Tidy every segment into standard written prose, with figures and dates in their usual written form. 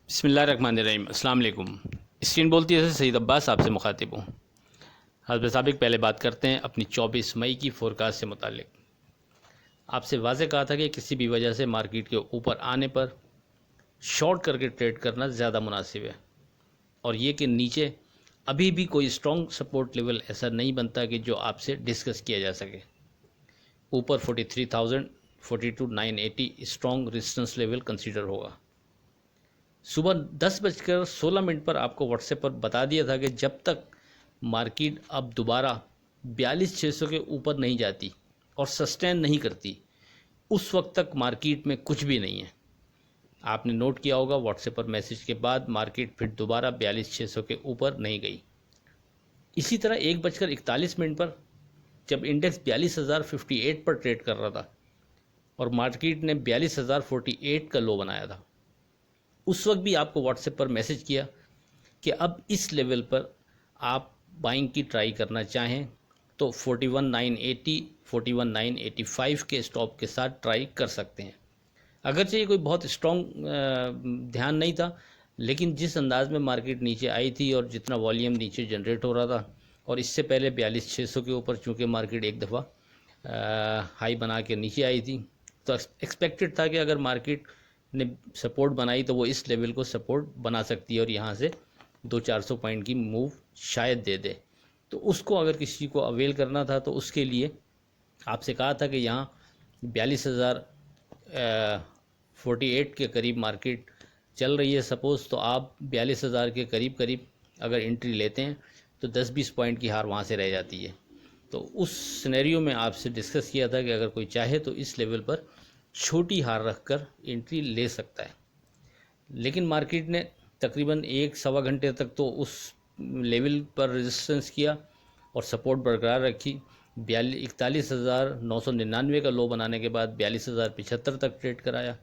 बिस्मिल्लाहिर्रहमानिर्रहीम। अस्सलाम वालेकुम। स्क्रीन बोलती है सईद अब्बास आपसे मुखातिब हूँ। हज़रत साबिक़ पहले बात करते हैं अपनी 24 मई की फ़ोरकास्ट से मुतालिक। आपसे वाज़ेह कहा था कि किसी भी वजह से मार्केट के ऊपर आने पर शॉर्ट करके ट्रेड करना ज़्यादा मुनासिब है, और ये कि नीचे अभी भी कोई स्ट्रॉन्ग सपोर्ट लेवल ऐसा नहीं बनता कि जो आपसे डिस्कस किया जा सके। ऊपर 43,000 42,980 स्ट्रॉन्ग रेजिस्टेंस लेवल कंसीडर होगा। सुबह 10:16 पर आपको व्हाट्सएप पर बता दिया था कि जब तक मार्केट अब दोबारा 42,600 के ऊपर नहीं जाती और सस्टेन नहीं करती, उस वक्त तक मार्केट में कुछ भी नहीं है। आपने नोट किया होगा व्हाट्सएप पर मैसेज के बाद मार्केट फिर दोबारा 42,600 के ऊपर नहीं गई। इसी तरह 1:41 पर जब इंडेक्स 42,058 पर ट्रेड कर रहा था और मार्केट ने 42,048 का लो बनाया था, उस वक्त भी आपको व्हाट्सएप पर मैसेज किया कि अब इस लेवल पर आप बाइंग की ट्राई करना चाहें तो 41,980 41,985 के स्टॉप के साथ ट्राई कर सकते हैं। अगरचे ये कोई बहुत स्ट्रॉन्ग ध्यान नहीं था, लेकिन जिस अंदाज में मार्केट नीचे आई थी और जितना वॉल्यूम नीचे जनरेट हो रहा था, और इससे पहले 42,600 के ऊपर चूँकि मार्केट एक दफ़ा हाई बना के नीचे आई थी, तो एक्सपेक्टेड था कि अगर मार्केट ने सपोर्ट बनाई तो वो इस लेवल को सपोर्ट बना सकती है और यहाँ से 200-400 पॉइंट की मूव शायद दे दे। तो उसको अगर किसी को अवेल करना था तो उसके लिए आपसे कहा था कि यहाँ 42,048 के करीब मार्केट चल रही है सपोज़, तो आप 42,000 के करीब करीब अगर एंट्री लेते हैं तो 10-20 पॉइंट की हार वहाँ से रह जाती है। तो उस सिनेरियो में आपसे डिस्कस किया था कि अगर कोई चाहे तो इस लेवल पर छोटी हार रखकर एंट्री ले सकता है। लेकिन मार्केट ने तकरीबन एक सवा घंटे तक तो उस लेवल पर रेजिस्टेंस किया और सपोर्ट बरकरार रखी। 41,999 का लो बनाने के बाद 42,075 तक ट्रेड कराया,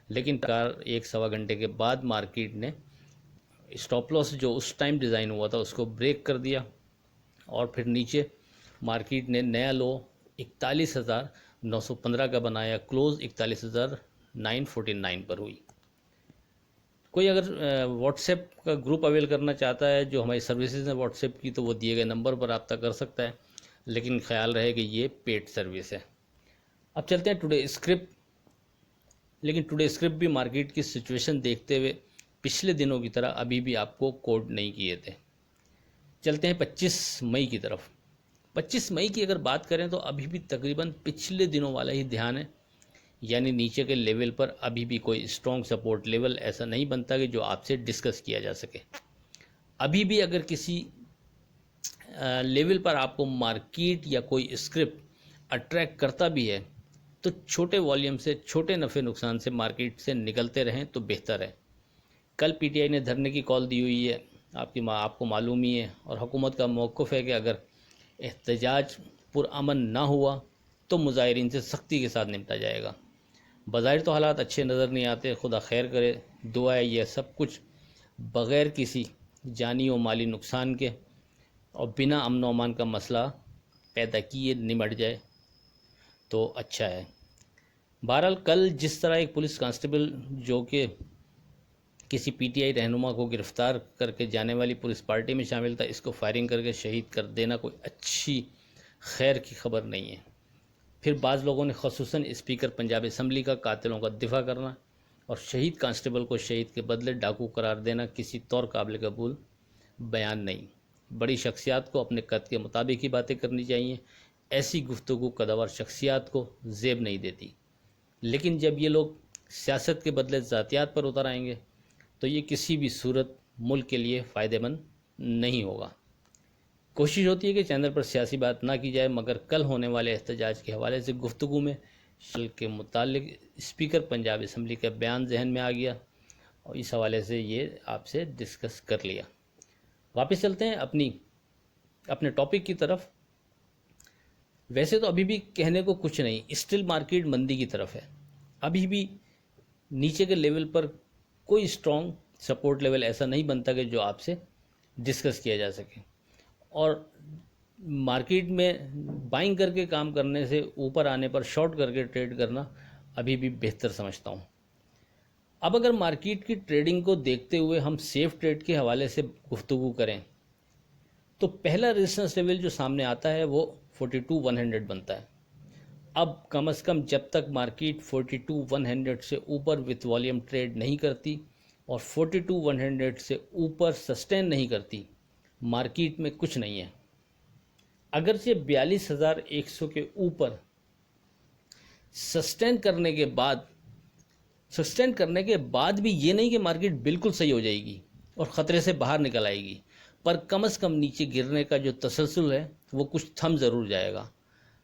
लेकिन एक सवा घंटे के बाद मार्केट ने स्टॉप लॉस जो उस टाइम डिज़ाइन हुआ था उसको ब्रेक कर दिया और फिर नीचे मार्केट ने नया लो 41,915 का बनाया। क्लोज 41,949 पर हुई। कोई अगर व्हाट्सएप का ग्रुप अवेल करना चाहता है जो हमारी सर्विसेज हैं व्हाट्सएप की, तो वो दिए गए नंबर पर रब्ता कर सकता है, लेकिन ख्याल रहे कि ये पेड सर्विस है। अब चलते हैं टुडे स्क्रिप्ट। लेकिन टुडे स्क्रिप्ट भी मार्केट की सिचुएशन देखते हुए पिछले दिनों की तरह अभी भी आपको कोड नहीं किए थे। चलते हैं 25 मई की तरफ। 25 मई की अगर बात करें तो अभी भी तकरीबन पिछले दिनों वाला ही ध्यान है, यानी नीचे के लेवल पर अभी भी कोई स्ट्रॉन्ग सपोर्ट लेवल ऐसा नहीं बनता कि जो आपसे डिस्कस किया जा सके। अभी भी अगर किसी लेवल पर आपको मार्केट या कोई स्क्रिप्ट अट्रैक्ट करता भी है तो छोटे वॉल्यूम से छोटे नफ़े नुकसान से मार्केट से निकलते रहें तो बेहतर है। कल पीटीआई ने धरने की कॉल दी हुई है, आपको मालूम ही है, और हुकूमत का मौक़िफ़ है कि अगर एहतजाज पुरअमन ना हुआ तो मुज़ाहिरीन से सख्ती के साथ निपटा जाएगा। बज़ाहिर तो हालात अच्छे नज़र नहीं आते, खुदा खैर करे। दुआ है यह सब कुछ बग़ैर किसी जानी और माली नुकसान के और बिना अमन व अमान का मसला पैदा किए निमट जाए तो अच्छा है। बहरहाल कल जिस तरह एक पुलिस कांस्टेबल जो कि किसी पीटीआई रहनुमा को गिरफ़्तार करके जाने वाली पुलिस पार्टी में शामिल था, इसको फायरिंग करके शहीद कर देना कोई अच्छी खैर की खबर नहीं है। फिर बाज़ लोगों ने ख़ुसूसन स्पीकर पंजाब असम्बली का कातिलों का दिफा करना और शहीद कांस्टेबल को शहीद के बदले डाकू करार देना किसी तौर काबिल कबूल बयान नहीं। बड़ी शख्सियात को अपने कद के मुताबिक ही बातें करनी चाहिए। ऐसी गुफ्तगू कदावर शख्सियात को ज़ेब नहीं देती। लेकिन जब ये लोग सियासत के बदले ज़ातियात पर उतर आएंगे तो ये किसी भी सूरत मुल्क के लिए फ़ायदेमंद नहीं होगा। कोशिश होती है कि चैनल पर सियासी बात ना की जाए, मगर कल होने वाले एहतजाज के हवाले से गुफ्तगू में शल के मुतालिक स्पीकर पंजाब असम्बली का बयान जहन में आ गया और इस हवाले से ये आपसे डिस्कस कर लिया। वापस चलते हैं अपने टॉपिक की तरफ। वैसे तो अभी भी कहने को कुछ नहीं, स्टिल मार्केट मंदी की तरफ है। अभी भी नीचे के लेवल पर कोई स्ट्रॉन्ग सपोर्ट लेवल ऐसा नहीं बनता कि जो आपसे डिस्कस किया जा सके, और मार्केट में बाइंग करके काम करने से ऊपर आने पर शॉर्ट करके ट्रेड करना अभी भी बेहतर समझता हूँ। अब अगर मार्केट की ट्रेडिंग को देखते हुए हम सेफ ट्रेड के हवाले से गुफ्तगू करें तो पहला रेजिस्टेंस लेवल जो सामने आता है वो 42,100 बनता है। अब कम से कम जब तक मार्केट 42,100 से ऊपर विथ वॉल्यूम ट्रेड नहीं करती और 42,100 से ऊपर सस्टेन नहीं करती, मार्केट में कुछ नहीं है। अगर से 42,100 के ऊपर सस्टेन करने के बाद भी ये नहीं कि मार्केट बिल्कुल सही हो जाएगी और ख़तरे से बाहर निकल आएगी, पर कम से कम नीचे गिरने का जो तसलसल है वो कुछ थम ज़रूर जाएगा।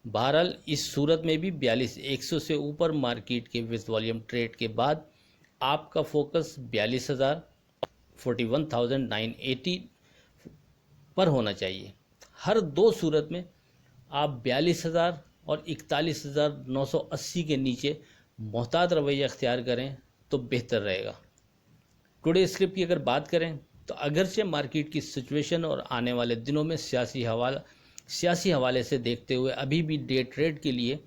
बहरहाल इस सूरत में भी 42,100 से ऊपर मार्केट के विथ वॉल्यूम ट्रेड के बाद आपका फोकस 42,000 41,980 पर होना चाहिए। हर दो सूरत में आप 42,000 और 41,980 के नीचे मोहतात रवैया अख्तियार करें तो बेहतर रहेगा। टुडे स्क्रिप्ट की अगर बात करें तो अगरचे मार्केट की सिचुएशन और आने वाले दिनों में सियासी हवाले से देखते हुए अभी भी डे ट्रेड के लिए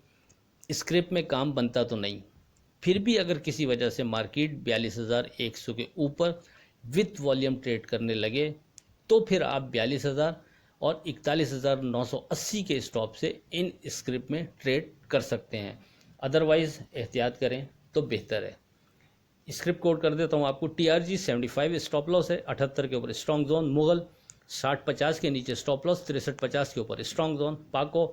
स्क्रिप्ट में काम बनता तो नहीं, फिर भी अगर किसी वजह से मार्केट 42,100 के ऊपर विथ वॉल्यूम ट्रेड करने लगे तो फिर आप 42,000 और 41,980 के स्टॉप से इन स्क्रिप्ट में ट्रेड कर सकते हैं। अदरवाइज़ एहतियात करें तो बेहतर है। स्क्रिप्ट कोड कर देता हूँ आपको। TRG 75 स्टॉप लॉस है, 78 के ऊपर स्ट्रॉन्ग जोन। मुगल 60-50 के नीचे स्टॉप लॉस, 63-50 के ऊपर स्ट्रॉन्ग जोन। पाको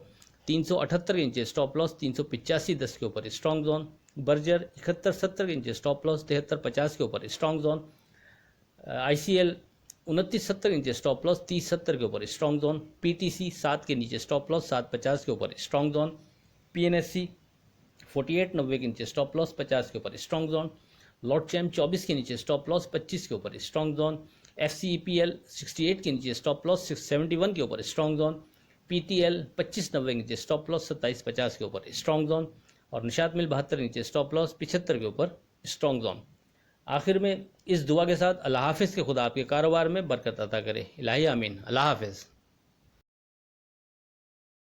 378 के नीचे स्टॉप लॉस, 385-10 के ऊपर स्ट्रॉन्ग जोन। बर्जर 71-70 के नीचे स्टॉप लॉस, 73-50 के ऊपर स्ट्रॉन्ग जोन। ICL 29-70 के नीचे स्टॉप लॉस, 30-70 के ऊपर स्ट्रॉन्ग जोन। PTC 7 के नीचे स्टॉप लॉस, 7-50 के ऊपर स्ट्रॉन्ग जोन। PNSC 48-90 के नीचे स्टॉप लॉस, 50 के ऊपर स्ट्रॉन्ग जोन। लॉट चैम्प 24 के नीचे स्टॉप लॉस, 25 के ऊपर स्ट्रॉन्ग जोन। FCEPL 68 के नीचे स्टॉप लॉस, 71 के ऊपर स्ट्रॉन्ग जोन। PTL 25-90 के नीचे स्टॉप लॉस, 27-50 के ऊपर स्ट्रॉन्ग जोन। और निशात मिल 72 के नीचे स्टॉप लॉस, 75 के ऊपर स्ट्रॉन्ग जोन। आखिर में इस दुआ के साथ अल्लाह हाफिज़ के खुदा आपके कारोबार में बरकत अता करे। इलाही आमीन। अल्लाह हाफिज़।